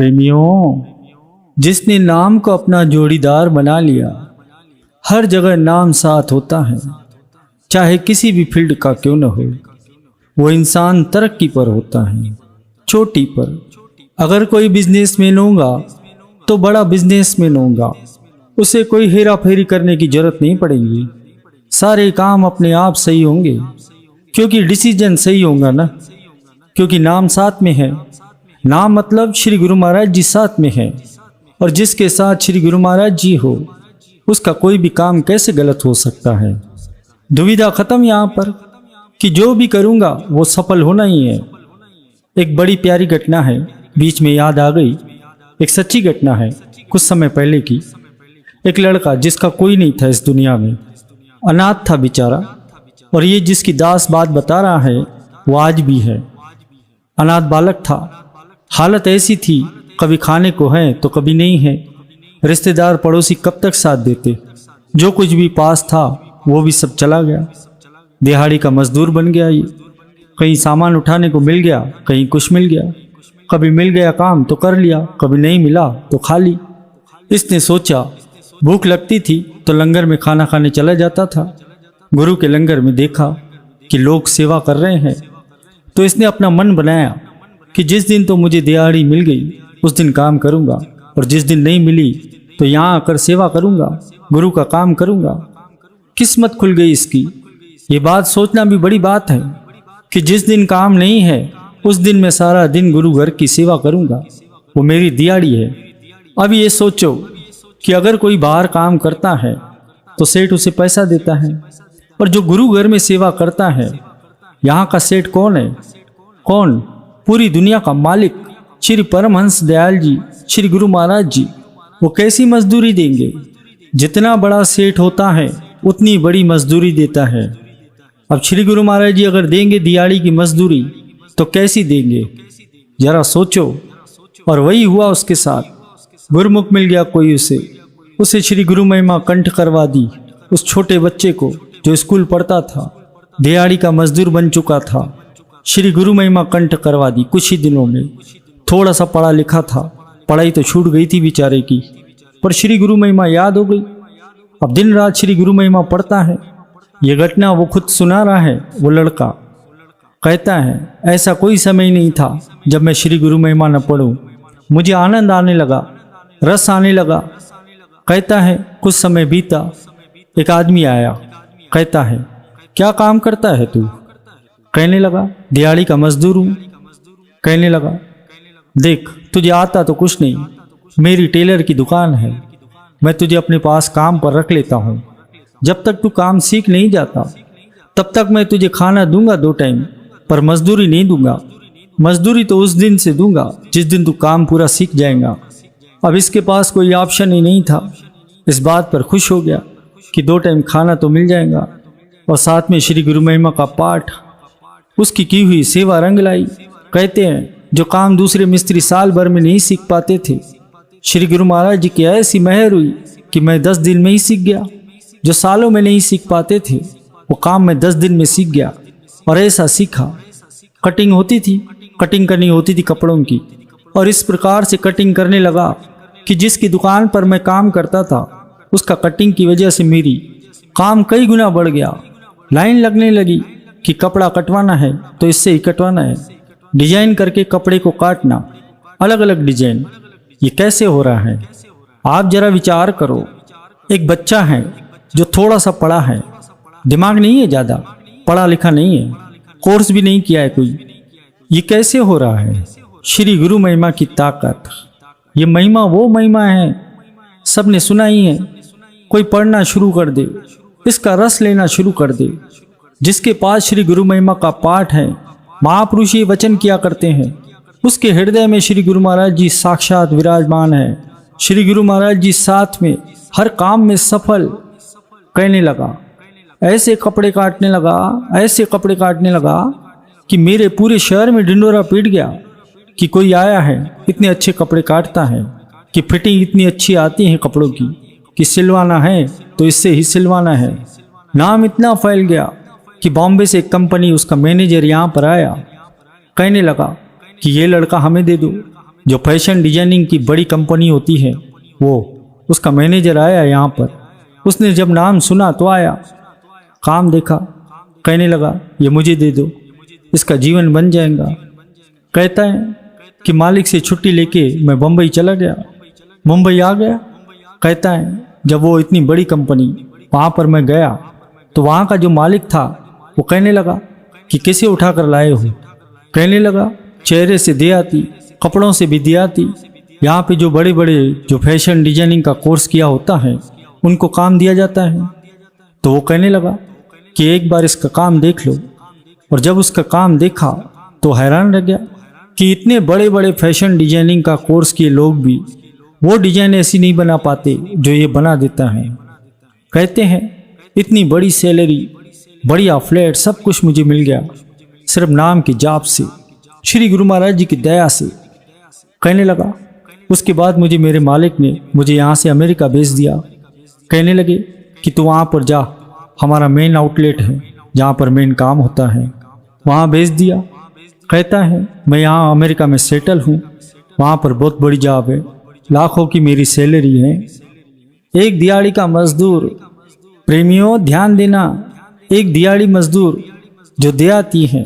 प्रेमियों, जिसने नाम को अपना जोड़ीदार बना लिया, हर जगह नाम साथ होता है, चाहे किसी भी फील्ड का क्यों न हो। वो इंसान तरक्की पर होता है, चोटी पर। अगर कोई बिजनेसमैन होगा तो बड़ा बिजनेसमैन होगा, उसे कोई हेरा फेरी करने की जरूरत नहीं पड़ेगी। सारे काम अपने आप सही होंगे, क्योंकि डिसीजन सही होगा ना, क्योंकि नाम साथ में है। नाम मतलब श्री गुरु महाराज जी साथ में है, और जिसके साथ श्री गुरु महाराज जी हो उसका कोई भी काम कैसे गलत हो सकता है। दुविधा खत्म यहाँ पर कि जो भी करूँगा वो सफल होना ही है। एक बड़ी प्यारी घटना है, बीच में याद आ गई। एक सच्ची घटना है, कुछ समय पहले की। एक लड़का जिसका कोई नहीं था इस दुनिया में, अनाथ था बेचारा, और ये जिसकी दास बात बता रहा है वो आज भी है। अनाथ बालक था। हालत ऐसी थी, कभी खाने को है तो कभी नहीं है। रिश्तेदार पड़ोसी कब तक साथ देते। जो कुछ भी पास था वो भी सब चला गया। दिहाड़ी का मजदूर बन गया ये। कहीं सामान उठाने को मिल गया, कहीं कुछ मिल गया। कभी मिल गया काम तो कर लिया, कभी नहीं मिला तो खा ली। इसने सोचा, भूख लगती थी तो लंगर में खाना खाने चला जाता था। गुरु के लंगर में देखा कि लोग सेवा कर रहे हैं, तो इसने अपना मन बनाया कि जिस दिन तो मुझे दिहाड़ी मिल गई उस दिन काम करूंगा, और जिस दिन नहीं मिली तो यहाँ आकर सेवा करूंगा, गुरु का काम करूंगा। किस्मत खुल गई इसकी। ये बात सोचना भी बड़ी बात है कि जिस दिन काम नहीं है उस दिन मैं सारा दिन गुरु घर की सेवा करूंगा, वो मेरी दिहाड़ी है। अब ये सोचो कि अगर कोई बाहर काम करता है तो सेठ उसे पैसा देता है, और जो गुरु घर में सेवा करता है, यहाँ का सेठ कौन है? कौन? पूरी दुनिया का मालिक श्री परमहंस दयाल जी, श्री गुरु महाराज जी। वो कैसी मजदूरी देंगे? जितना बड़ा सेठ होता है उतनी बड़ी मजदूरी देता है। अब श्री गुरु महाराज जी अगर देंगे दिहाड़ी की मजदूरी तो कैसी देंगे, जरा सोचो। और वही हुआ उसके साथ। गुरुमुख मिल गया कोई उसे श्री गुरु महिमा कंठ करवा दी। उस छोटे बच्चे को जो स्कूल पढ़ता था, दिहाड़ी का मजदूर बन चुका था, श्री गुरु महिमा कंठ करवा दी कुछ ही दिनों में। थोड़ा सा पढ़ा लिखा था, पढ़ाई तो छूट गई थी बेचारे की, पर श्री गुरु महिमा याद हो गई। अब दिन रात श्री गुरु महिमा पढ़ता है। ये घटना वो खुद सुना रहा है। वो लड़का कहता है, ऐसा कोई समय नहीं था जब मैं श्री गुरु महिमा न पढ़ूं। मुझे आनंद आने लगा, रस आने लगा। कहता है, कुछ समय बीता, एक आदमी आया। कहता है, क्या काम करता है तू? कहने लगा, दिहाड़ी का मजदूर हूँ। कहने लगा, देख तुझे आता तो कुछ नहीं, मेरी टेलर की दुकान है, मैं तुझे अपने पास काम पर रख लेता हूँ। जब तक तू काम सीख नहीं जाता तब तक मैं तुझे खाना दूंगा 2 टाइम, पर मजदूरी नहीं दूंगा। मजदूरी तो उस दिन से दूंगा जिस दिन तू काम पूरा सीख जाएगा। अब इसके पास कोई ऑप्शन ही नहीं था। इस बात पर खुश हो गया कि 2 टाइम खाना तो मिल जाएगा, और साथ में श्री गुरु महिमा का पाठ। उसकी की हुई सेवा रंग लाई। कहते हैं, जो काम दूसरे मिस्त्री साल भर में नहीं सीख पाते थे, श्री गुरु महाराज जी की ऐसी मेहर हुई कि मैं 10 दिन में ही सीख गया। जो सालों में नहीं सीख पाते थे वो काम मैं 10 दिन में सीख गया। और ऐसा सीखा। कटिंग होती थी, कटिंग करनी होती थी कपड़ों की, और इस प्रकार से कटिंग करने लगा कि जिसकी दुकान पर मैं काम करता था उसका कटिंग की वजह से मेरी काम कई गुना बढ़ गया। लाइन लगने लगी कि कपड़ा कटवाना है तो इससे ही कटवाना है। डिजाइन करके कपड़े को काटना, अलग अलग डिजाइन। ये कैसे हो रहा है? आप जरा विचार करो। एक बच्चा है जो थोड़ा सा पढ़ा है, दिमाग नहीं है ज़्यादा, पढ़ा लिखा नहीं है, कोर्स भी नहीं किया है कोई, ये कैसे हो रहा है? श्री गुरु महिमा की ताकत। ये महिमा वो महिमा है, सबने सुना ही है। कोई पढ़ना शुरू कर दे, इसका रस लेना शुरू कर दे। जिसके पास श्री गुरु महिमा का पाठ है, महापुरुष ये वचन किया करते हैं, उसके हृदय में श्री गुरु महाराज जी साक्षात विराजमान है। श्री गुरु महाराज जी साथ में, हर काम में सफल। कहने लगा, ऐसे कपड़े काटने लगा, ऐसे कपड़े काटने लगा कि मेरे पूरे शहर में ढिंडोरा पीट गया कि कोई आया है, इतने अच्छे कपड़े काटता है, कि फिटिंग इतनी अच्छी आती है कपड़ों की कि सिलवाना है तो इससे ही सिलवाना है। नाम इतना फैल गया कि बॉम्बे से एक कंपनी, उसका मैनेजर यहाँ पर आया। कहने लगा कि ये लड़का हमें दे दो, जो फैशन डिजाइनिंग की बड़ी कंपनी होती है वो उसका मैनेजर आया यहाँ पर। उसने जब नाम सुना तो आया, काम देखा, कहने लगा ये मुझे दे दो, इसका जीवन बन जाएगा। कहता है कि मालिक से छुट्टी लेके मैं बम्बई चला गया। मुंबई आ गया। कहता है जब वो इतनी बड़ी कंपनी वहाँ पर मैं गया तो वहाँ का जो मालिक था वो कहने लगा कि कैसे उठा कर लाए हो। कहने लगा चेहरे से दे आती, कपड़ों से भी दे आती। यहाँ पे जो बड़े बड़े जो फैशन डिजाइनिंग का कोर्स किया होता है उनको काम दिया जाता है। तो वो कहने लगा कि एक बार इसका काम देख लो। और जब उसका काम देखा तो हैरान रह गया कि इतने बड़े बड़े फैशन डिजाइनिंग का कोर्स किए लोग भी वो डिजाइन ऐसी नहीं बना पाते जो ये बना देता है। कहते हैं इतनी बड़ी सैलरी, बढ़िया फ्लैट, सब कुछ मुझे मिल गया सिर्फ नाम की जाप से, श्री गुरु महाराज जी की दया से। कहने लगा उसके बाद मुझे मेरे मालिक ने मुझे यहाँ से अमेरिका भेज दिया। कहने लगे कि तू वहाँ पर जा, हमारा मेन आउटलेट है जहाँ पर मेन काम होता है, वहाँ भेज दिया। कहता है मैं यहाँ अमेरिका में सेटल हूँ, वहाँ पर बहुत बड़ी जॉब है, लाखों की मेरी सैलरी है। एक दिहाड़ी का मजदूर, प्रेमियों ध्यान देना, एक दिहाड़ी मजदूर जो दे आती है,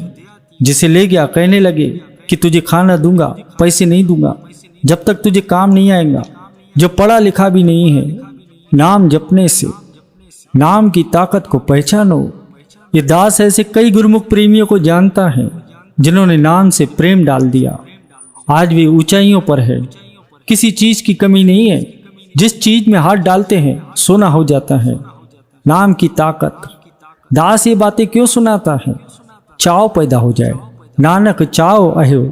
जिसे ले गया, कहने लगे कि तुझे खाना दूंगा, पैसे नहीं दूंगा जब तक तुझे काम नहीं आएगा, जो पढ़ा लिखा भी नहीं है। नाम जपने से नाम की ताकत को पहचानो। ये दास ऐसे कई गुरुमुख प्रेमियों को जानता है जिन्होंने नाम से प्रेम डाल दिया। आज वे ऊंचाइयों पर है, किसी चीज की कमी नहीं है। जिस चीज में हाथ डालते हैं सोना हो जाता है। नाम की ताकत। दास ये बातें क्यों सुनाता है? चाव पैदा हो जाए। नानक चाव अहो,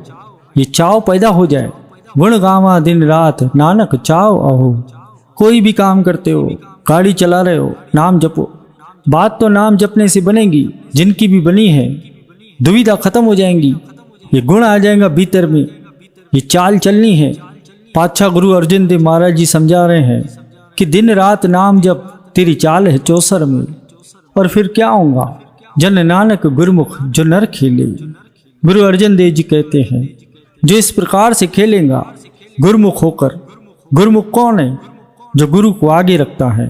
ये चाव पैदा हो जाए। गुण गावा दिन रात नानक चाव अहो। कोई भी काम करते हो, गाड़ी चला रहे हो, नाम जपो। बात तो नाम जपने से बनेगी, जिनकी भी बनी है दुविधा खत्म हो जाएंगी, ये गुण आ जाएगा भीतर में। ये चाल चलनी है। पातशाह गुरु अर्जन देव महाराज जी समझा रहे हैं कि दिन रात नाम जप तेरी चाल है चौसर में। और फिर क्या होगा? जन नानक गुरुमुख जो नर खेले। गुरु अर्जन देव जी कहते हैं जो इस प्रकार से खेलेगा गुरुमुख होकर। गुरुमुख कौन है? जो गुरु को आगे रखता है।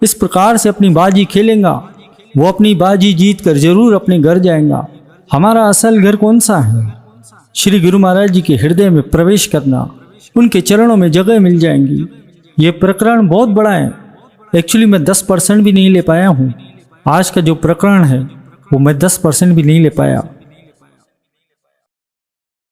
इस प्रकार से अपनी बाजी खेलेगा, वो अपनी बाजी जीत कर जरूर अपने घर जाएगा। हमारा असल घर कौन सा है? श्री गुरु महाराज जी के हृदय में प्रवेश करना, उनके चरणों में जगह मिल जाएंगी। ये प्रकरण बहुत बड़ा है। एक्चुअली मैं 10% भी नहीं ले पाया हूँ। आज का जो प्रकरण है वो मैं 10% भी नहीं ले पाया।